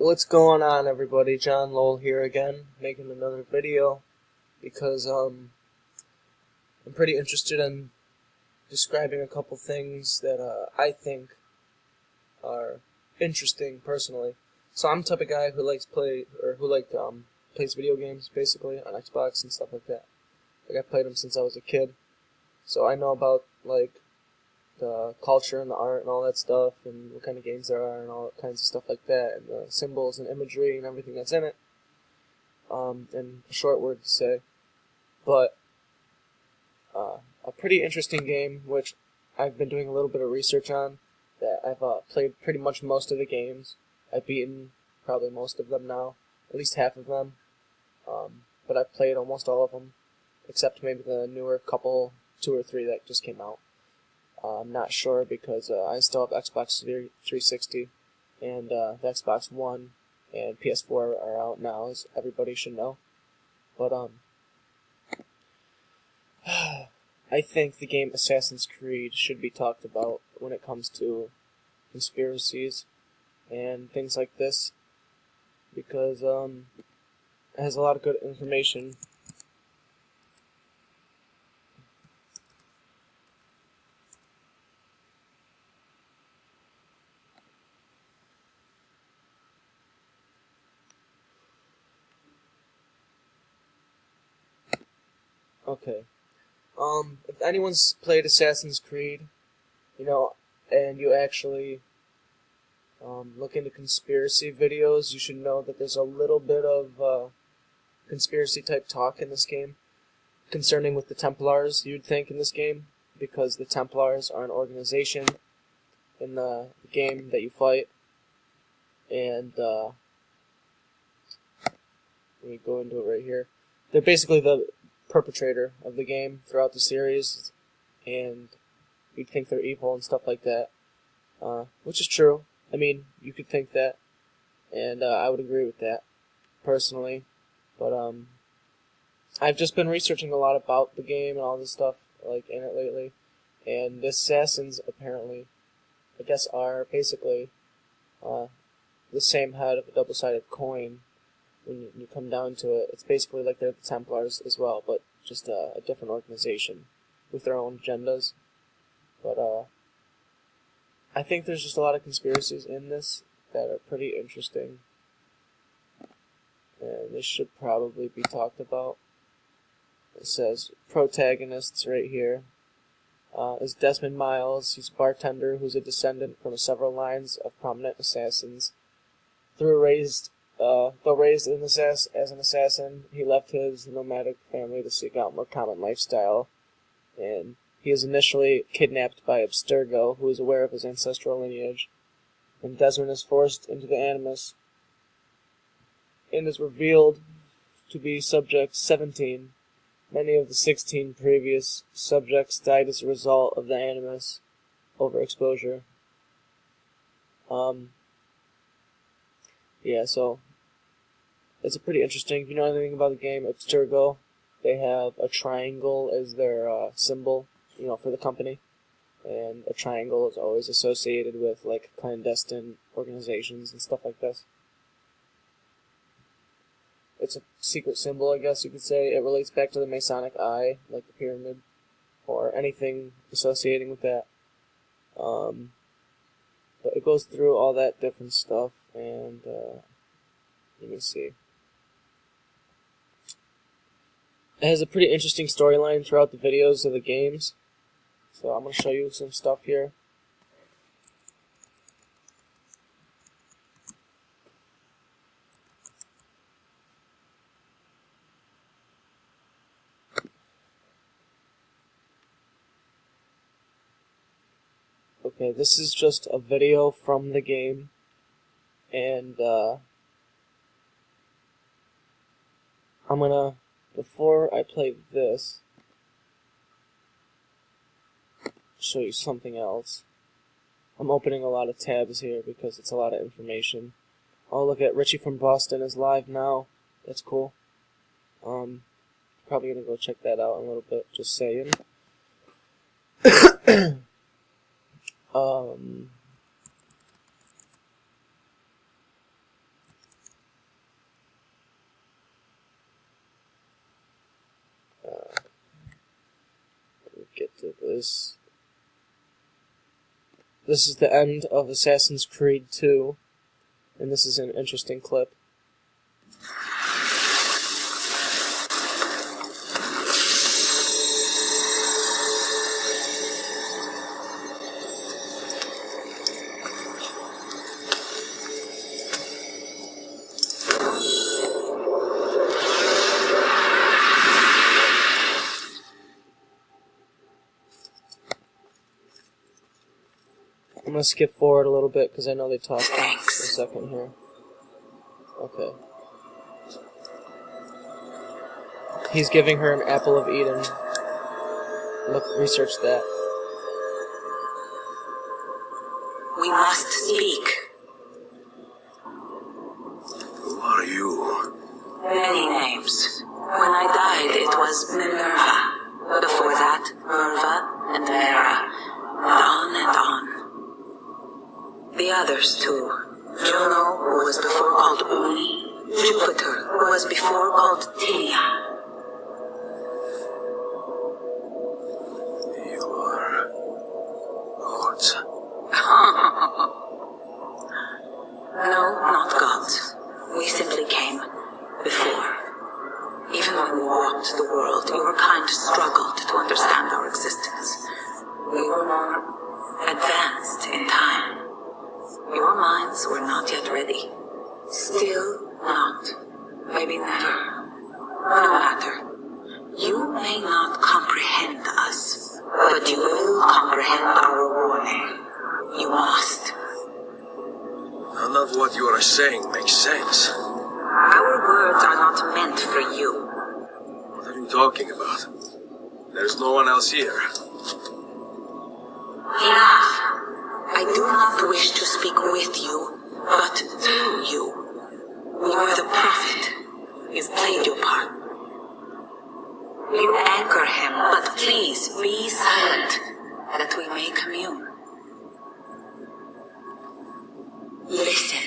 What's going on, everybody? John Lowell here again, making another video because I'm pretty interested in describing a couple things that I think are interesting personally. So I'm the type of guy who likes plays video games basically on Xbox and stuff like that. Like I've played them since I was a kid, so I know about like the culture and the art and all that stuff, and what kind of games there are and all kinds of stuff like that, and the symbols and imagery and everything that's in it. And a short word to say, but a pretty interesting game which I've been doing a little bit of research on. That I've played pretty much most of the games. I've beaten probably most of them now, at least half of them. But I've played almost all of them, except maybe the newer couple, 2 or 3 that just came out. I'm not sure because I still have Xbox 360 and the Xbox One and PS4 are out now, as everybody should know. But I think the game Assassin's Creed should be talked about when it comes to conspiracies and things like this, because it has a lot of good information. Okay. If anyone's played Assassin's Creed, and you actually look into conspiracy videos, you should know that there's a little bit of conspiracy type talk in this game concerning with the Templars, you'd think, in this game, because the Templars are an organization in the game that you fight, and let me go into it right here. They're basically the perpetrator of the game throughout the series, and you'd think they're evil and stuff like that, which is true. I mean, you could think that, and I would agree with that, personally, but I've just been researching a lot about the game and all this stuff, like, in it lately, and the assassins, apparently, I guess, are basically the same head of a double-sided coin. When you come down to it, it's basically like they're the Templars as well, but just a different organization with their own agendas. But I think there's just a lot of conspiracies in this that are pretty interesting, and this should probably be talked about. It says protagonists right here is Desmond Miles. He's a bartender who's a descendant from several lines of prominent assassins. Though raised as an assassin, he left his nomadic family to seek out a more common lifestyle, and he is initially kidnapped by Abstergo, who is aware of his ancestral lineage, and Desmond is forced into the Animus, and is revealed to be Subject 17. Many of the 16 previous subjects died as a result of the Animus overexposure. Yeah, so it's a pretty interesting. If you know anything about the game Abstergo, they have a triangle as their symbol, for the company, and a triangle is always associated with like clandestine organizations and stuff like this. It's a secret symbol, I guess you could say. It relates back to the Masonic eye, like the pyramid, or anything associating with that. But it goes through all that different stuff, and let me see. It has a pretty interesting storyline throughout the videos of the games, so I'm going to show you some stuff here. Okay, this is just a video from the game, and I'm gonna, before I play this, show you something else. I'm opening a lot of tabs here because it's a lot of information. Oh, look at Richie from Boston is live now. That's cool. Probably gonna go check that out in a little bit, just saying. this is the end of Assassin's Creed 2, and this is an interesting clip. I'm gonna skip forward a little bit because I know they talked for a second here. Okay. He's giving her an apple of Eden. Look, research that. We must speak. Who are you? Many names. When I died, it was Minerva. Before that, Merva and Mera. And on and on. The others, too. Juno, who was before called Uni. Jupiter, who was before called Tinia. You are gods. No, not gods. We simply came before. Even when we walked the world, your kind struggled to understand our existence. We were more advanced in time. Your minds were not yet ready. Still not. Maybe never. No matter. You may not comprehend us, but you will comprehend our warning. You must. None of what you are saying makes sense. Our words are not meant for you. What are you talking about? There's no one else here. Enough. I do not wish to speak with you, but through you. You are the prophet. You've played your part. You anchor him, but please be silent, that we may commune. Listen.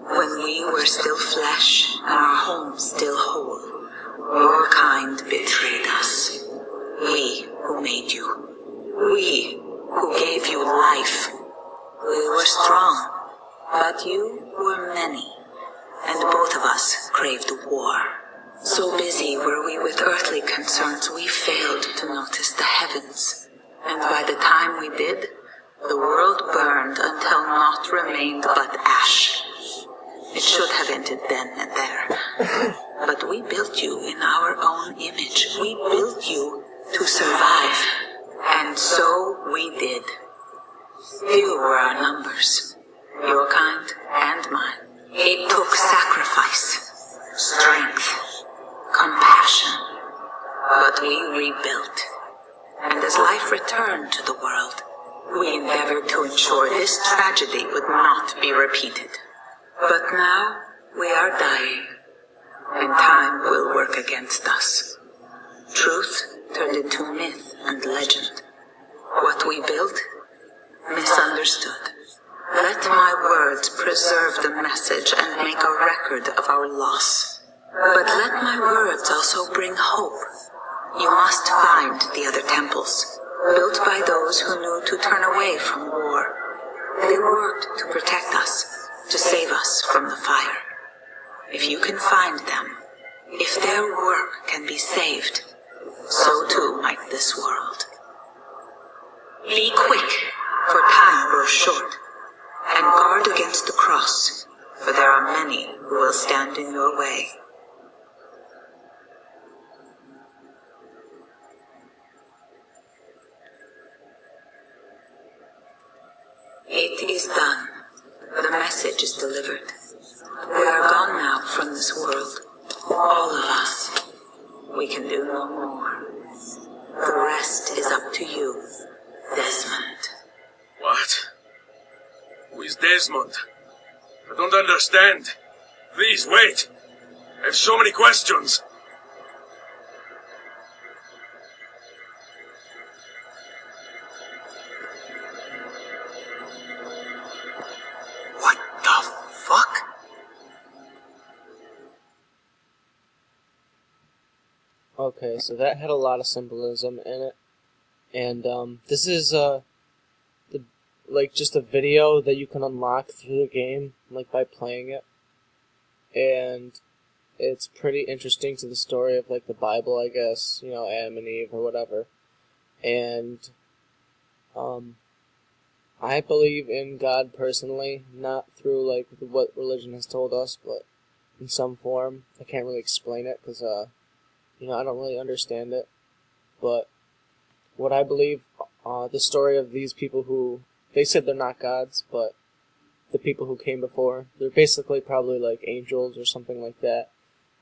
When we were still flesh, and our home still whole, your kind betrayed us. We who made you. We who gave you life. We were strong, but you were many, and both of us craved war. So busy were we with earthly concerns, we failed to notice the heavens. And by the time we did, the world burned until naught remained but ash. It should have ended then and there. But we built you in our own image. We built you to survive. And so we did. Few were our numbers, your kind and mine. It took sacrifice, strength, compassion. But we rebuilt. And as life returned to the world, we endeavored to ensure this tragedy would not be repeated. But now we are dying, and time will work against us. Truth turned into myth and legend. What we built, misunderstood. Let my words preserve the message and make a record of our loss. But let my words also bring hope. You must find the other temples, built by those who knew to turn away from war. They worked to protect us, to save us from the fire. If you can find them, if their work can be saved, so too might this world. Be quick, for time grows short, and guard against the cross, for there are many who will stand in your way. It is done. The message is delivered. We are gone now from this world. All of us. We can do no more. The rest is up to you, Desmond. What? Who is Desmond? I don't understand. Please, wait. I have so many questions. What the fuck? Okay, so that had a lot of symbolism in it, and this is like just a video that you can unlock through the game, like by playing it, and it's pretty interesting to the story of like the Bible, I guess, you know, Adam and Eve or whatever, and I believe in God personally, not through like what religion has told us, but in some form. I can't really explain it because you know, I don't really understand it, but what I believe, the story of these people who, they said they're not gods, but the people who came before, they're basically probably like angels or something like that,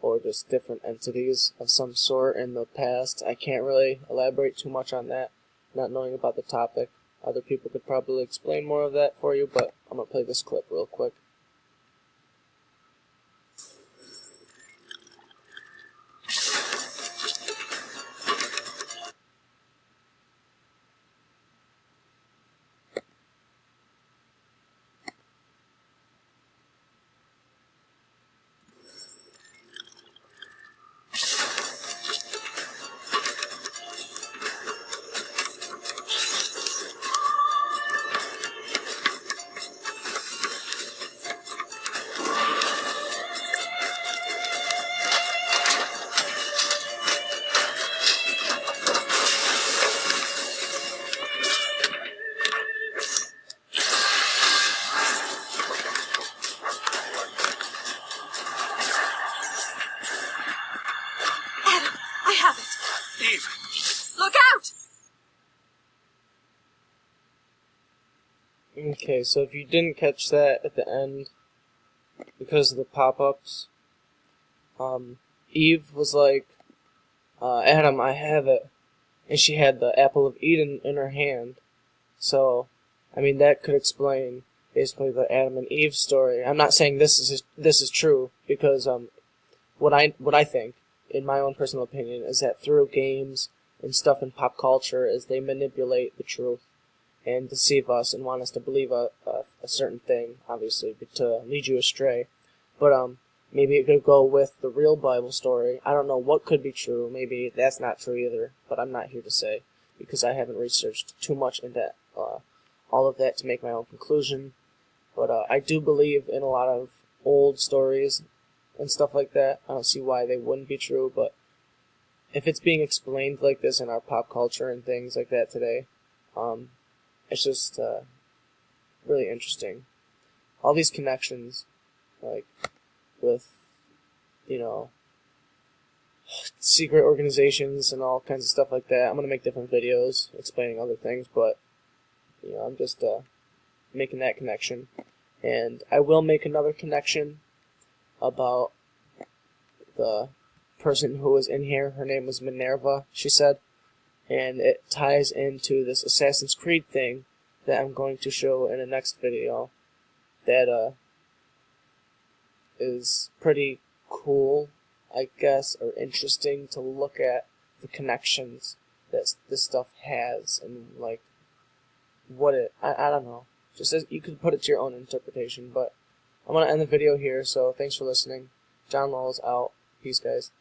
or just different entities of some sort in the past. I can't really elaborate too much on that, not knowing about the topic. Other people could probably explain more of that for you, but I'm going to play this clip real quick. I have it. Eve! Look out! Okay, so if you didn't catch that at the end, because of the pop-ups, Eve was like, Adam, I have it. And she had the apple of Eden in her hand. So, I mean, that could explain basically the Adam and Eve story. I'm not saying this is true, because what I think, in my own personal opinion, is that through games and stuff in pop culture, is they manipulate the truth and deceive us and want us to believe a certain thing, obviously, to lead you astray. But maybe it could go with the real Bible story. I don't know what could be true. Maybe that's not true either, but I'm not here to say, because I haven't researched too much into all of that to make my own conclusion. But I do believe in a lot of old stories and stuff like that. I don't see why they wouldn't be true, but if it's being explained like this in our pop culture and things like that today, it's just really interesting. All these connections, like with, you know, secret organizations and all kinds of stuff like that. I'm going to make different videos explaining other things, but, you know, I'm just making that connection. And I will make another connection about the person who was in here. Her name was Minerva, she said. And it ties into this Assassin's Creed thing that I'm going to show in the next video that is pretty cool, I guess, or interesting to look at the connections that this stuff has and like what it, I don't know, just as you could put it to your own interpretation. But I'm going to end the video here, so thanks for listening. John Lowell's out. Peace, guys.